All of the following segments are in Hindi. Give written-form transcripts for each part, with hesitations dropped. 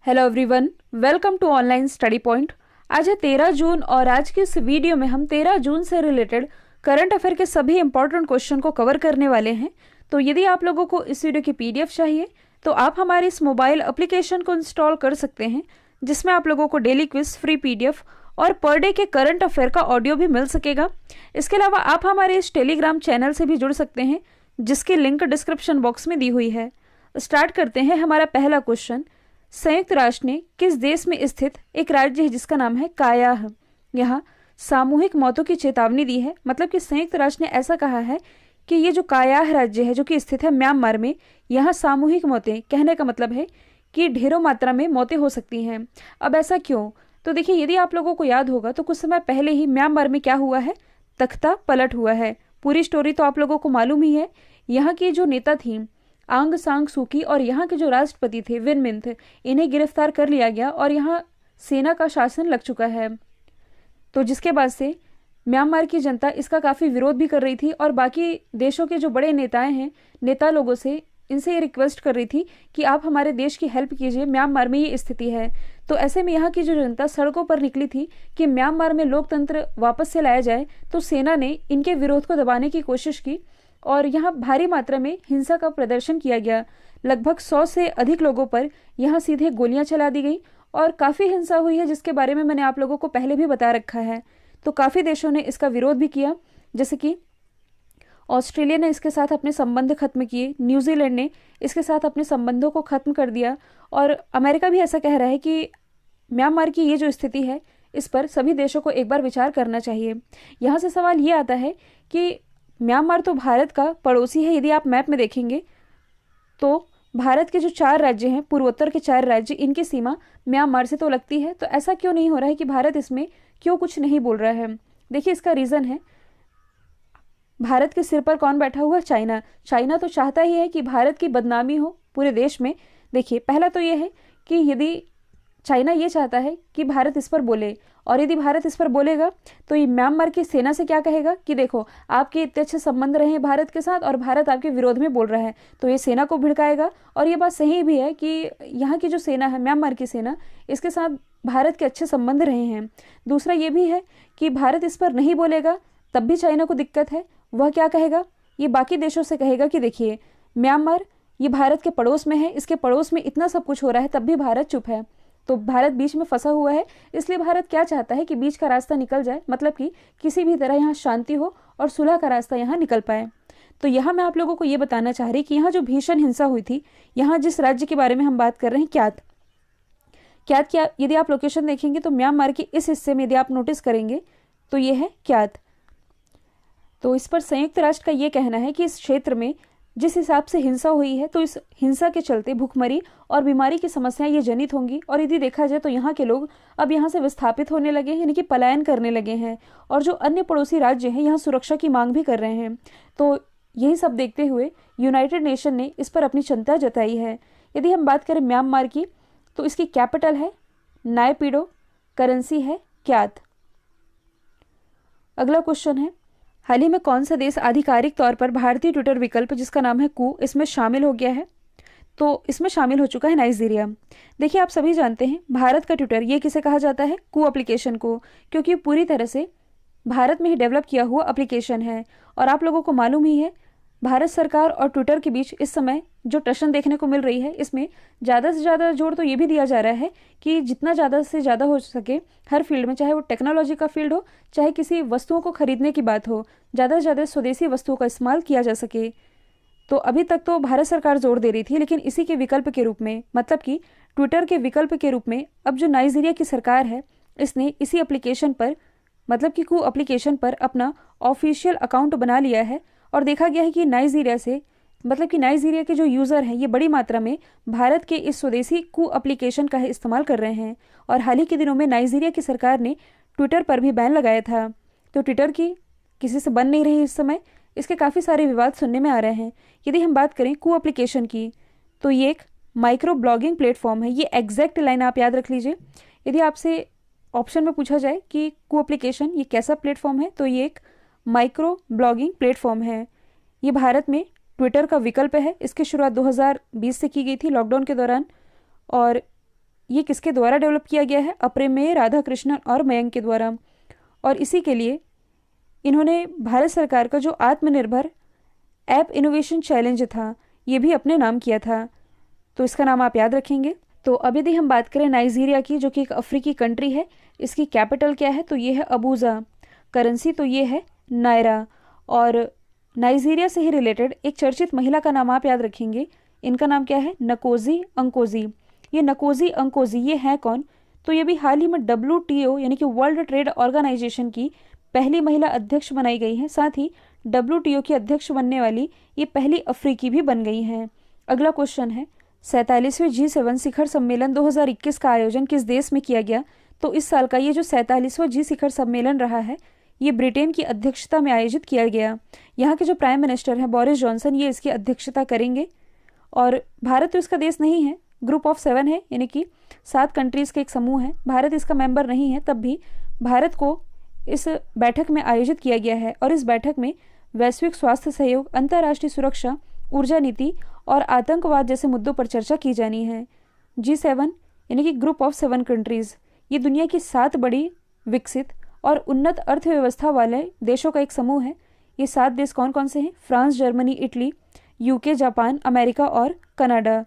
Hello everyone, welcome to online study point. आज है 13 जून और आज की इस वीडियो में हम 13 जून से रिलेटेड करंट अफेयर के सभी इंपॉर्टेंट क्वेश्चन को कवर करने वाले हैं। तो यदि आप लोगों को इस वीडियो की पीडीएफ चाहिए तो आप हमारे इस मोबाइल एप्लीकेशन को इंस्टॉल कर सकते हैं, जिसमें आप लोगों को डेली क्विज, फ्री पीडीएफ और पर डे के करंट अफेयर का ऑडियो भी मिल सकेगा। इसके अलावा आप हमारे इस टेलीग्राम चैनल से भी जुड़ सकते हैं, जिसकी लिंक डिस्क्रिप्शन बॉक्स में दी हुई है। स्टार्ट करते हैं। हमारा पहला क्वेश्चन, संयुक्त राष्ट्र ने किस देश में स्थित एक राज्य है जिसका नाम है कायाह, यहाँ सामूहिक मौतों की चेतावनी दी है। मतलब कि संयुक्त राष्ट्र ने ऐसा कहा है कि ये जो कायाह राज्य है जो कि स्थित है म्यांमार में, यहाँ सामूहिक मौतें, कहने का मतलब है कि ढेरों मात्रा में मौतें हो सकती हैं। अब ऐसा क्यों? तो देखिए, यदि आप लोगों को याद होगा तो कुछ समय पहले ही म्यांमार में क्या हुआ है, तख्ता पलट हुआ है। पूरी स्टोरी तो आप लोगों को मालूम ही है। यहाँ की जो नेता थी आंग सांग सूकी और यहाँ के जो राष्ट्रपति थे विन मिंथ, इन्हें गिरफ्तार कर लिया गया और यहाँ सेना का शासन लग चुका है। तो जिसके बाद से म्यांमार की जनता इसका काफ़ी विरोध भी कर रही थी और बाकी देशों के जो बड़े नेताएं हैं, नेता लोगों से इनसे ये रिक्वेस्ट कर रही थी कि आप हमारे देश की हेल्प कीजिए, म्यांमार में ये स्थिति है। तो ऐसे में यहाँ की जो जनता सड़कों पर निकली थी कि म्यांमार में लोकतंत्र वापस से लाया जाए। तो सेना ने इनके विरोध को दबाने की कोशिश की और यहाँ भारी मात्रा में हिंसा का प्रदर्शन किया गया। लगभग 100 से अधिक लोगों पर यहाँ सीधे गोलियां चला दी गई और काफ़ी हिंसा हुई है, जिसके बारे में मैंने आप लोगों को पहले भी बता रखा है। तो काफ़ी देशों ने इसका विरोध भी किया, जैसे कि ऑस्ट्रेलिया ने इसके साथ अपने संबंध खत्म किए, न्यूजीलैंड ने इसके साथ अपने संबंधों को खत्म कर दिया और अमेरिका भी ऐसा कह रहा है कि म्यांमार की ये जो स्थिति है इस पर सभी देशों को एक बार विचार करना चाहिए। यहाँ से सवाल ये आता है कि म्यांमार तो भारत का पड़ोसी है। यदि आप मैप में देखेंगे तो भारत के जो 4 राज्य हैं, पूर्वोत्तर के 4 राज्य, इनकी सीमा म्यांमार से तो लगती है। तो ऐसा क्यों नहीं हो रहा है कि भारत इसमें क्यों कुछ नहीं बोल रहा है? देखिए, इसका रीज़न है, भारत के सिर पर कौन बैठा हुआ? चाइना। चाइना तो चाहता ही है कि भारत की बदनामी हो पूरे देश में। देखिए, पहला तो ये है कि यदि चाइना ये चाहता है कि भारत इस पर बोले, और यदि भारत इस पर बोलेगा तो ये म्यांमार की सेना से क्या कहेगा कि देखो, आपके इतने अच्छे संबंध रहे हैं भारत के साथ और भारत आपके विरोध में बोल रहा है। तो ये सेना को भिड़काएगा। और ये बात सही भी है कि यहाँ की जो सेना है, म्यांमार की सेना, इसके साथ भारत के अच्छे संबंध रहे हैं। दूसरा ये भी है कि भारत इस पर नहीं बोलेगा तब भी चाइना को दिक्कत है। वह क्या कहेगा? ये बाकी देशों से कहेगा कि देखिए, म्यांमार ये भारत के पड़ोस में है, इसके पड़ोस में इतना सब कुछ हो रहा है तब भी भारत चुप है। तो भारत बीच में फंसा हुआ है। इसलिए भारत क्या चाहता है कि बीच का रास्ता निकल जाए, मतलब कि किसी भी तरह यहाँ शांति हो और सुलह का रास्ता यहाँ निकल पाए। तो यहाँ मैं आप लोगों को ये बताना चाह रही कि यहाँ जो भीषण हिंसा हुई थी, यहाँ जिस राज्य के बारे में हम बात कर रहे हैं, क्यात क्या, यदि आप लोकेशन देखेंगे तो म्यांमार के इस हिस्से में यदि आप नोटिस करेंगे तो ये है क्यात। तो इस पर संयुक्त राष्ट्र का ये कहना है कि इस क्षेत्र में जिस हिसाब से हिंसा हुई है, तो इस हिंसा के चलते भूखमरी और बीमारी की समस्याएं ये जनित होंगी। और यदि देखा जाए तो यहाँ के लोग अब यहाँ से विस्थापित होने लगे हैं, यानी कि पलायन करने लगे हैं। और जो अन्य पड़ोसी राज्य हैं यहाँ सुरक्षा की मांग भी कर रहे हैं। तो यही सब देखते हुए यूनाइटेड नेशन ने इस पर अपनी चिंता जताई है। यदि हम बात करें म्यांमार की, तो इसकी कैपिटल है नायपीडो, करेंसी है क्यात। अगला क्वेश्चन है, हाल ही में कौन सा देश आधिकारिक तौर पर भारतीय ट्विटर विकल्प जिसका नाम है कू, इसमें शामिल हो गया है? तो इसमें शामिल हो चुका है नाइजीरिया। देखिए, आप सभी जानते हैं भारत का ट्विटर ये किसे कहा जाता है? कू एप्लीकेशन को, क्योंकि पूरी तरह से भारत में ही डेवलप किया हुआ एप्लीकेशन है। और आप लोगों को मालूम ही है, भारत सरकार और ट्विटर के बीच इस समय जो टशन देखने को मिल रही है, इसमें ज़्यादा से ज़्यादा जोर तो ये भी दिया जा रहा है कि जितना ज़्यादा से ज़्यादा हो सके हर फील्ड में, चाहे वो टेक्नोलॉजी का फील्ड हो, चाहे किसी वस्तुओं को खरीदने की बात हो, ज़्यादा से ज़्यादा स्वदेशी वस्तुओं का इस्तेमाल किया जा सके। तो अभी तक तो भारत सरकार जोर दे रही थी, लेकिन इसी के विकल्प के रूप में, मतलब कि ट्विटर के विकल्प के रूप में, अब जो नाइजीरिया की सरकार है इसने इसी एप्लीकेशन पर, मतलब कि कू एप्लीकेशन पर अपना ऑफिशियल अकाउंट बना लिया है। और देखा गया है कि नाइजीरिया से, मतलब कि नाइजीरिया के जो यूज़र हैं ये बड़ी मात्रा में भारत के इस स्वदेशी कू एप्लीकेशन का इस्तेमाल कर रहे हैं। और हाल ही के दिनों में नाइजीरिया की सरकार ने ट्विटर पर भी बैन लगाया था। तो ट्विटर की किसी से बन नहीं रही इस समय, इसके काफ़ी सारे विवाद सुनने में आ रहे हैं। यदि हम बात करें कू एप्लीकेशन की, तो ये एक माइक्रो ब्लॉगिंग प्लेटफॉर्म है। ये एग्जैक्ट लाइन आप याद रख लीजिए। यदि आपसे ऑप्शन में पूछा जाए कि कू एप्लीकेशन ये कैसा प्लेटफॉर्म है, तो ये एक माइक्रो ब्लॉगिंग प्लेटफॉर्म है। ये भारत में ट्विटर का विकल्प है। इसकी शुरुआत 2020 से की गई थी, लॉकडाउन के दौरान। और ये किसके द्वारा डेवलप किया गया है? अप्रमेय राधाकृष्णन और मयंक के द्वारा। और इसी के लिए इन्होंने भारत सरकार का जो आत्मनिर्भर ऐप इनोवेशन चैलेंज था ये भी अपने नाम किया था। तो इसका नाम आप याद रखेंगे। तो अब यदि हम बात करें नाइजीरिया की, जो कि एक अफ्रीकी कंट्री है, इसकी कैपिटल क्या है? तो ये है अबूजा। करेंसी तो ये है नायरा। और नाइजीरिया से ही रिलेटेड एक चर्चित महिला का नाम आप याद रखेंगे। इनका नाम क्या है? नकोजी अंकोजी। ये नकोजी अंकोजी ये हैं कौन? तो ये भी हाल ही में WTO यानी कि वर्ल्ड ट्रेड ऑर्गेनाइजेशन की पहली महिला अध्यक्ष बनाई गई हैं। साथ ही WTO की अध्यक्ष बनने वाली ये पहली अफ्रीकी भी बन गई हैं। अगला क्वेश्चन है 47वें G7 शिखर सम्मेलन 2021 का आयोजन किस देश में किया गया? तो इस साल का ये जो 47वां G शिखर सम्मेलन रहा है ये ब्रिटेन की अध्यक्षता में आयोजित किया गया। यहाँ के जो प्राइम मिनिस्टर हैं बोरिस जॉनसन ये इसकी अध्यक्षता करेंगे। और भारत तो इसका देश नहीं है, ग्रुप ऑफ 7 है, यानी कि 7 कंट्रीज के एक समूह है। भारत इसका मेंबर नहीं है, तब भी भारत को इस बैठक में आयोजित किया गया है। और इस बैठक में वैश्विक स्वास्थ्य सहयोग, अंतर्राष्ट्रीय सुरक्षा, ऊर्जा नीति और आतंकवाद जैसे मुद्दों पर चर्चा की जानी है। G7 यानी कि ग्रुप ऑफ 7 कंट्रीज ये दुनिया की 7 बड़ी विकसित और उन्नत अर्थव्यवस्था वाले देशों का एक समूह है। ये 7 देश कौन कौन से हैं? France, Germany, Italy, UK, Japan, America और कनाडा।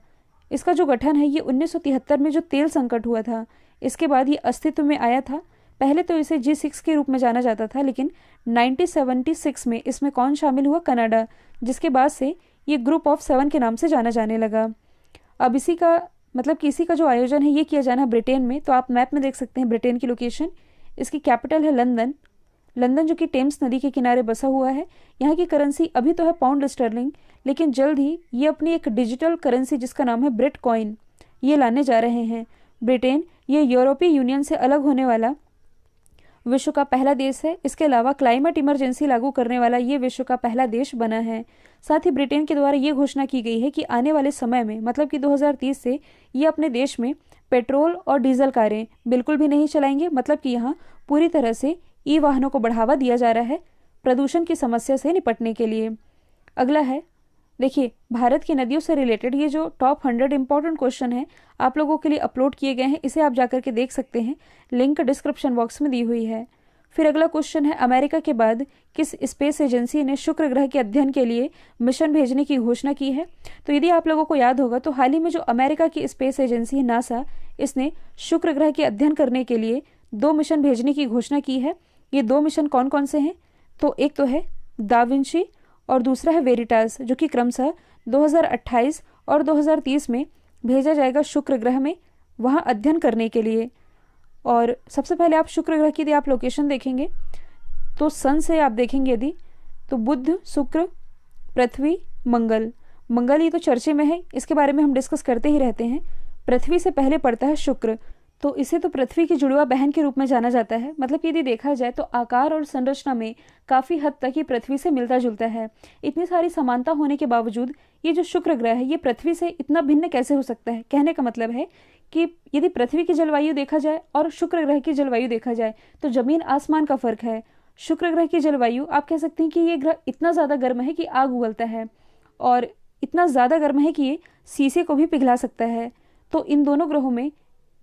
इसका जो गठन है ये 1973 में जो तेल संकट हुआ था इसके बाद ये अस्तित्व में आया था। पहले तो इसे G6 के रूप में जाना जाता था, लेकिन 1976 में इसमें कौन शामिल हुआ? कनाडा, जिसके बाद से ये ग्रुप ऑफ 7 के नाम से जाना जाने लगा। अब इसी का मतलब कि इसी का जो आयोजन है ये किया जाना ब्रिटेन में। तो आप मैप में देख सकते हैं ब्रिटेन की लोकेशन। इसकी कैपिटल है लंदन। लंदन जो कि टेम्स नदी के किनारे बसा हुआ है। यहाँ की करेंसी अभी तो है पाउंड स्टर्लिंग, लेकिन जल्द ही ये अपनी एक डिजिटल करेंसी जिसका नाम है ब्रिट कॉइन ये लाने जा रहे हैं। ब्रिटेन ये यूरोपीय यूनियन से अलग होने वाला विश्व का पहला देश है। इसके अलावा क्लाइमेट इमरजेंसी लागू करने वाला ये विश्व का पहला देश बना है। साथ ही ब्रिटेन के द्वारा ये घोषणा की गई है कि आने वाले समय में मतलब कि 2030 से ये अपने देश में पेट्रोल और डीजल कारें बिल्कुल भी नहीं चलाएंगे। मतलब कि यहाँ पूरी तरह से ई वाहनों को बढ़ावा दिया जा रहा है प्रदूषण की समस्या से निपटने के लिए। अगला है, देखिए भारत की नदियों से रिलेटेड ये जो टॉप 100 इंपॉर्टेंट क्वेश्चन है आप लोगों के लिए अपलोड किए गए हैं। इसे आप जाकर के देख सकते हैं, लिंक डिस्क्रिप्शन बॉक्स में दी हुई है। फिर अगला क्वेश्चन है, अमेरिका के बाद किस स्पेस एजेंसी ने शुक्र ग्रह के अध्ययन के लिए मिशन भेजने की घोषणा की है? तो यदि आप लोगों को याद होगा तो हाल ही में जो अमेरिका की स्पेस एजेंसी है नासा, इसने शुक्र ग्रह के अध्ययन करने के लिए 2 मिशन भेजने की घोषणा की है। ये 2 मिशन कौन कौन से हैं? तो एक तो है दा विंची और दूसरा है वेरिटास, जो कि क्रमशः 2028 और 2030 में भेजा जाएगा शुक्र ग्रह में वहाँ अध्ययन करने के लिए। और सबसे पहले आप शुक्र ग्रह की यदि आप लोकेशन देखेंगे तो सन से आप देखेंगे यदि तो बुध, शुक्र, पृथ्वी, मंगल। मंगल ये तो चर्चे में है, इसके बारे में हम डिस्कस करते ही रहते हैं। पृथ्वी से पहले पड़ता है शुक्र, तो इसे तो पृथ्वी की जुड़वा बहन के रूप में जाना जाता है। मतलब यदि देखा जाए तो आकार और संरचना में काफ़ी हद तक ये पृथ्वी से मिलता जुलता है। इतनी सारी समानता होने के बावजूद ये जो शुक्र ग्रह है ये पृथ्वी से इतना भिन्न कैसे हो सकता है? कहने का मतलब है कि यदि पृथ्वी की जलवायु देखा जाए और शुक्र ग्रह की जलवायु देखा जाए तो जमीन आसमान का फर्क है। शुक्र ग्रह की जलवायु आप कह सकते हैं कि ये ग्रह इतना ज़्यादा गर्म है कि आग उगलता है और इतना ज़्यादा गर्म है कि ये शीशे को भी पिघला सकता है। तो इन दोनों ग्रहों में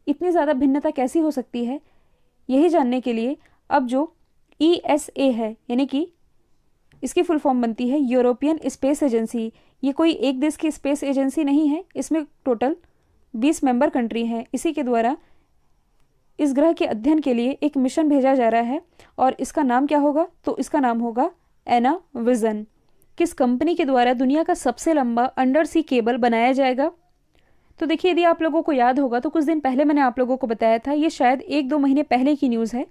इतनी ज़्यादा भिन्नता कैसी हो सकती है, यही जानने के लिए अब जो ESA है यानी कि इसकी फुल फॉर्म बनती है यूरोपियन स्पेस एजेंसी। ये कोई एक देश की स्पेस एजेंसी नहीं है, इसमें टोटल 20 मेंबर कंट्री हैं। इसी के द्वारा इस ग्रह के अध्ययन के लिए एक मिशन भेजा जा रहा है और इसका नाम क्या होगा? तो इसका नाम होगा एना विजन। किस कंपनी के द्वारा दुनिया का सबसे लंबा अंडर सी केबल बनाया जाएगा? तो देखिए यदि आप लोगों को याद होगा तो कुछ दिन पहले मैंने आप लोगों को बताया था, ये शायद 1-2 महीने पहले की न्यूज़ है,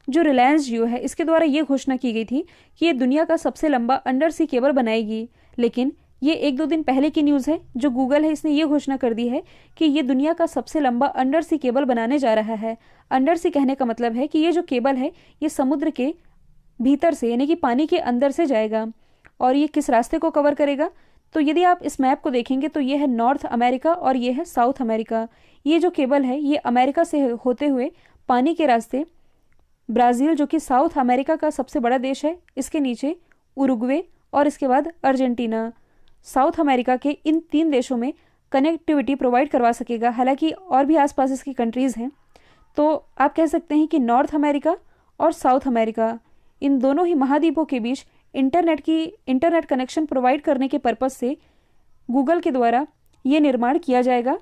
जो रिलायंस जियो है इसके द्वारा ये घोषणा की गई थी कि ये दुनिया का सबसे लंबा अंडर सी केबल बनाएगी। लेकिन ये 1-2 दिन पहले की न्यूज़ है। जो गूगल है इसने ये घोषणा कर दी है कि ये दुनिया का सबसे लंबा अंडर सी केबल बनाने जा रहा है। अंडर सी कहने का मतलब है कि ये जो केबल है ये समुद्र के भीतर से यानी कि पानी के अंदर से जाएगा। और ये किस रास्ते को कवर करेगा? तो यदि आप इस मैप को देखेंगे तो ये है नॉर्थ अमेरिका और ये है साउथ अमेरिका। ये जो केबल है ये अमेरिका से होते हुए पानी के रास्ते ब्राज़ील जो कि साउथ अमेरिका का सबसे बड़ा देश है, इसके नीचे उरुग्वे और इसके बाद अर्जेंटीना, साउथ अमेरिका के इन 3 देशों में कनेक्टिविटी प्रोवाइड करवा सकेगा। हालांकि और भी आसपास इसकी कंट्रीज़ हैं, तो आप कह सकते हैं कि नॉर्थ अमेरिका और साउथ अमेरिका, इन दोनों ही महाद्वीपों के बीच इंटरनेट कनेक्शन प्रोवाइड करने के पर्पज़ से गूगल के द्वारा ये निर्माण किया जाएगा।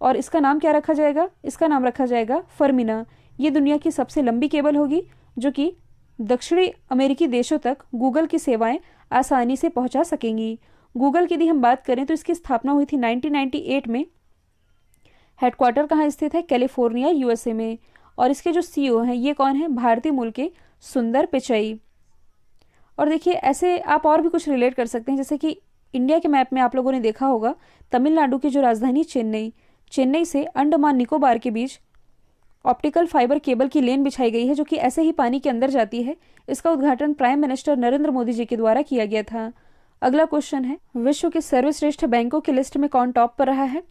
और इसका नाम क्या रखा जाएगा? इसका नाम रखा जाएगा फर्मिना। ये दुनिया की सबसे लंबी केबल होगी जो कि दक्षिणी अमेरिकी देशों तक गूगल की सेवाएं आसानी से पहुंचा सकेंगी। गूगल की यदि हम बात करें तो इसकी स्थापना हुई थी 1998 में। हेडक्वार्टर कहाँ स्थित है? कैलिफोर्निया, यूएसए में। और इसके जो सीईओ हैं ये कौन है? भारतीय मूल के सुंदर पिचई। और देखिए ऐसे आप और भी कुछ रिलेट कर सकते हैं, जैसे कि इंडिया के मैप में आप लोगों ने देखा होगा तमिलनाडु की जो राजधानी चेन्नई से अंडमान निकोबार के बीच ऑप्टिकल फाइबर केबल की लेन बिछाई गई है, जो कि ऐसे ही पानी के अंदर जाती है। इसका उद्घाटन प्राइम मिनिस्टर नरेंद्र मोदी जी के द्वारा किया गया था। अगला क्वेश्चन है, विश्व के सर्वश्रेष्ठ बैंकों की लिस्ट में कौन टॉप पर रहा है?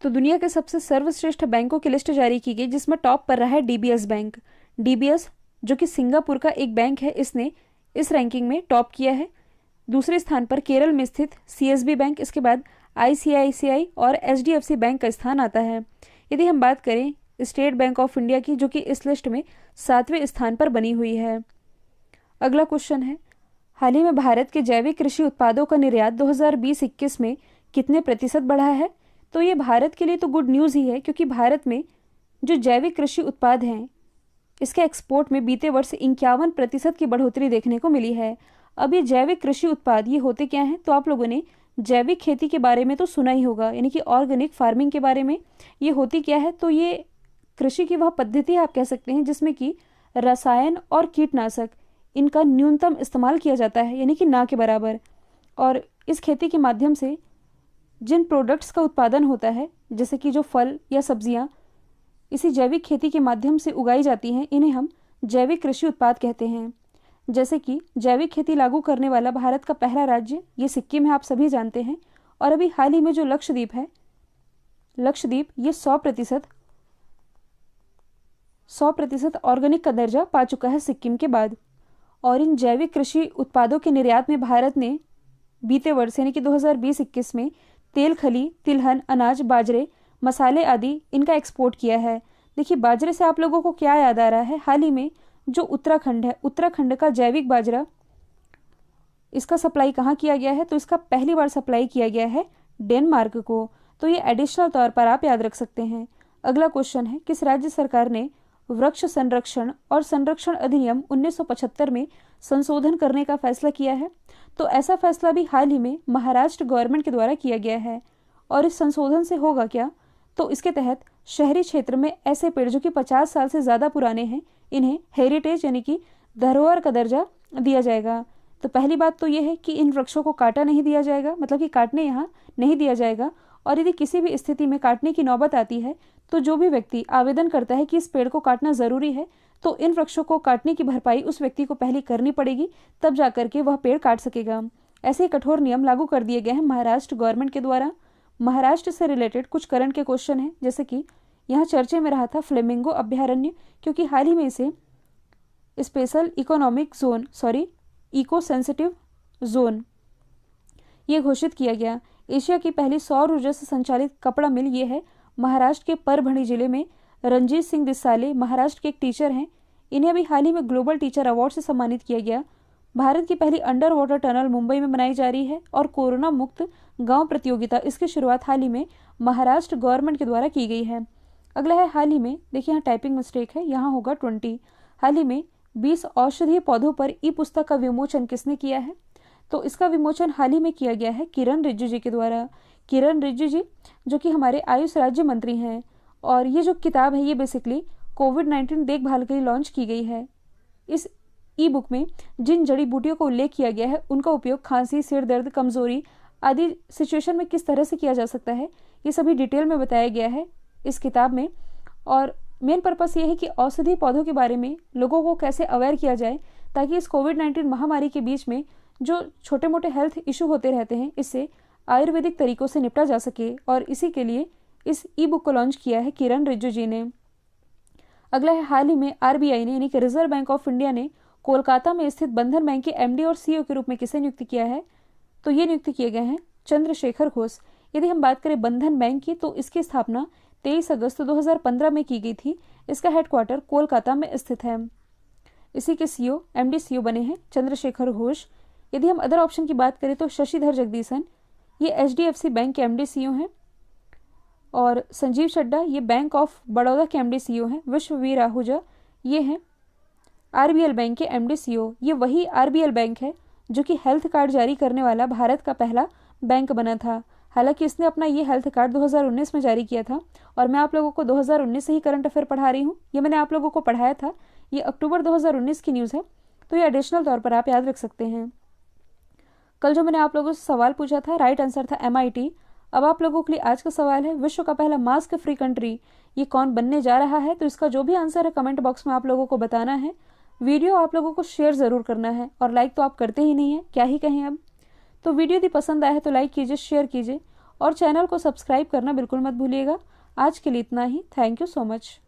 तो दुनिया के सबसे सर्वश्रेष्ठ बैंकों की लिस्ट जारी की गई, जिसमें टॉप पर रहा है डीबीएस बैंक। डीबीएस जो कि सिंगापुर का एक बैंक है, इसने इस रैंकिंग में टॉप किया है। दूसरे स्थान पर केरल में स्थित सीएसबी बैंक, इसके बाद आईसीआईसीआई और एचडीएफसी बैंक का स्थान आता है। यदि हम बात करें स्टेट बैंक ऑफ इंडिया की, जो कि इस लिस्ट में 7वें स्थान पर बनी हुई है। अगला क्वेश्चन है, हाल ही में भारत के जैविक कृषि उत्पादों का निर्यात 2020-21 में कितने प्रतिशत बढ़ा है? तो ये भारत के लिए तो गुड न्यूज़ ही है, क्योंकि भारत में जो जैविक कृषि उत्पाद हैं इसके एक्सपोर्ट में बीते वर्ष 51% की बढ़ोतरी देखने को मिली है। अब ये जैविक कृषि उत्पाद ये होते क्या हैं? तो आप लोगों ने जैविक खेती के बारे में तो सुना ही होगा, यानी कि ऑर्गेनिक फार्मिंग के बारे में। ये होती क्या है? तो ये कृषि की वह पद्धति आप कह सकते हैं जिसमें कि रसायन और कीटनाशक इनका न्यूनतम इस्तेमाल किया जाता है, यानी कि ना के बराबर। और इस खेती के माध्यम से जिन प्रोडक्ट्स का उत्पादन होता है, जैसे कि जो फल या सब्जियां इसी जैविक खेती के माध्यम से उगाई जाती हैं, इन्हें हम जैविक कृषि उत्पाद कहते हैं। जैसे कि जैविक खेती लागू करने वाला भारत का पहला राज्य ये सिक्किम है, आप सभी जानते हैं। और अभी हाल ही में जो लक्षद्वीप है, लक्षद्वीप ये 100% ऑर्गेनिक का दर्जा पा चुका है सिक्किम के बाद। और इन जैविक कृषि उत्पादों के निर्यात में भारत ने बीते वर्ष यानी कि 2020-21 में तेल, खली, तिलहन, अनाज, बाजरे, मसाले आदि इनका एक्सपोर्ट किया है। देखिए बाजरे से आप लोगों को क्या याद आ रहा है? हाल ही में जो उत्तराखंड है, उत्तराखंड का जैविक बाजरा, इसका सप्लाई कहाँ किया गया है? तो इसका पहली बार सप्लाई किया गया है डेनमार्क को। तो ये एडिशनल तौर पर आप याद रख सकते हैं। अगला क्वेश्चन है, किस राज्य सरकार ने वृक्ष संरक्षण और संरक्षण अधिनियम 1975 में संशोधन करने का फैसला किया है? तो ऐसा फैसला भी हाल ही में महाराष्ट्र गवर्नमेंट के द्वारा किया गया है। और इस संशोधन से होगा क्या? तो इसके तहत शहरी क्षेत्र में ऐसे पेड़ जो कि 50 साल से ज़्यादा पुराने हैं, इन्हें हेरिटेज यानी कि धरोहर का दर्जा दिया जाएगा। तो पहली बात तो यह है कि इन वृक्षों को काटा नहीं दिया जाएगा, मतलब कि काटने यहाँ नहीं दिया जाएगा। और यदि किसी भी स्थिति में काटने की नौबत आती है तो जो भी व्यक्ति आवेदन करता है कि इस पेड़ को काटना ज़रूरी है, तो इन वृक्षों को काटने की भरपाई उस व्यक्ति को पहले करनी पड़ेगी, तब जाकर के वह पेड़ काट सकेगा। ऐसे ही कठोर नियम लागू कर दिए गए हैं महाराष्ट्र गवर्नमेंट के द्वारा। महाराष्ट्र से रिलेटेड कुछ करंट के क्वेश्चन हैं, जैसे कि यहाँ चर्चे में रहा था फ्लेमिंगो अभ्यारण्य, क्योंकि हाल ही में इसे special economic zone eco sensitive zone ये घोषित किया गया। एशिया की पहली सौर ऊर्जा से संचालित कपड़ा मिल ये है महाराष्ट्र के परभणी जिले में। रणजीत सिंह दिसाले महाराष्ट्र के एक टीचर हैं, इन्हें अभी हाल ही में ग्लोबल टीचर अवार्ड से सम्मानित किया गया। भारत की पहली अंडर वाटर टनल मुंबई में बनाई जा रही है। और कोरोना मुक्त गांव प्रतियोगिता, इसकी शुरुआत हाल ही में महाराष्ट्र गवर्नमेंट के द्वारा की गई है। अगला है हाल ही में, देखिए यहाँ टाइपिंग मिस्टेक है, यहाँ होगा 20। हाल ही में 20 औषधीय पौधों पर ई पुस्तक का विमोचन किसने किया है? तो इसका विमोचन हाल ही में किया गया है किरण रिजिजू जी के द्वारा। किरण रिजिजू जी जो कि हमारे आयुष राज्य मंत्री हैं। और ये जो किताब है ये बेसिकली कोविड-19 देखभाल के लिए लॉन्च की गई है। इस ई बुक में जिन जड़ी बूटियों का उल्लेख किया गया है उनका उपयोग खांसी, सिर दर्द, कमजोरी आदि सिचुएशन में किस तरह से किया जा सकता है, ये सभी डिटेल में बताया गया है इस किताब में। और मेन पर्पस ये है कि औषधीय पौधों के बारे में लोगों को कैसे अवेयर किया जाए, ताकि इस कोविड-19 महामारी के बीच में जो छोटे मोटे हेल्थ इशू होते रहते हैं, इससे आयुर्वेदिक तरीकों से निपटा जा सके। और इसी के लिए इस ई बुक को लॉन्च किया है किरण रिजिजू जी ने। अगला है, हाल ही में आरबीआई ने यानी कि रिजर्व बैंक ऑफ इंडिया ने कोलकाता में स्थित बंधन बैंक के एमडी और सीईओ के रूप में किसे नियुक्त किया है? तो ये नियुक्त किए गए हैं चंद्रशेखर घोष। यदि हम बात करें बंधन बैंक की, तो इसकी स्थापना 23 अगस्त 2015 में की गई थी। इसका हेडक्वार्टर कोलकाता में स्थित है। इसी के सीईओ एमडी सीईओ बने हैं चंद्रशेखर घोष। यदि हम अदर ऑप्शन की बात करें तो शशिधर जगदीशन, ये एचडीएफसी बैंक के एमडी सीईओ हैं। और संजीव चड्डा, ये बैंक ऑफ बड़ौदा के एमडी सीईओ हैं। विश्ववीर आहूजा, ये हैं आरबीएल बैंक के एमडी सीईओ। ये वही आरबीएल बैंक है जो कि हेल्थ कार्ड जारी करने वाला भारत का पहला बैंक बना था। हालांकि इसने अपना ये हेल्थ कार्ड 2019 में जारी किया था, और मैं आप लोगों को 2019 से ही करंट अफेयर पढ़ा रही हूँ। ये मैंने आप लोगों को पढ़ाया था, ये अक्टूबर 2019 की न्यूज़ है, तो ये एडिशनल तौर पर आप याद रख सकते हैं। कल जो मैंने आप लोगों से सवाल पूछा था, राइट आंसर था MIT। अब आप लोगों के लिए आज का सवाल है, विश्व का पहला मास्क फ्री कंट्री ये कौन बनने जा रहा है? तो इसका जो भी आंसर है कमेंट बॉक्स में आप लोगों को बताना है। वीडियो आप लोगों को शेयर ज़रूर करना है, और लाइक तो आप करते ही नहीं है, क्या ही कहें अब। तो वीडियो यदि पसंद आया है तो लाइक कीजिए, शेयर कीजिए, और चैनल को सब्सक्राइब करना बिल्कुल मत भूलिएगा। आज के लिए इतना ही। Thank you so much.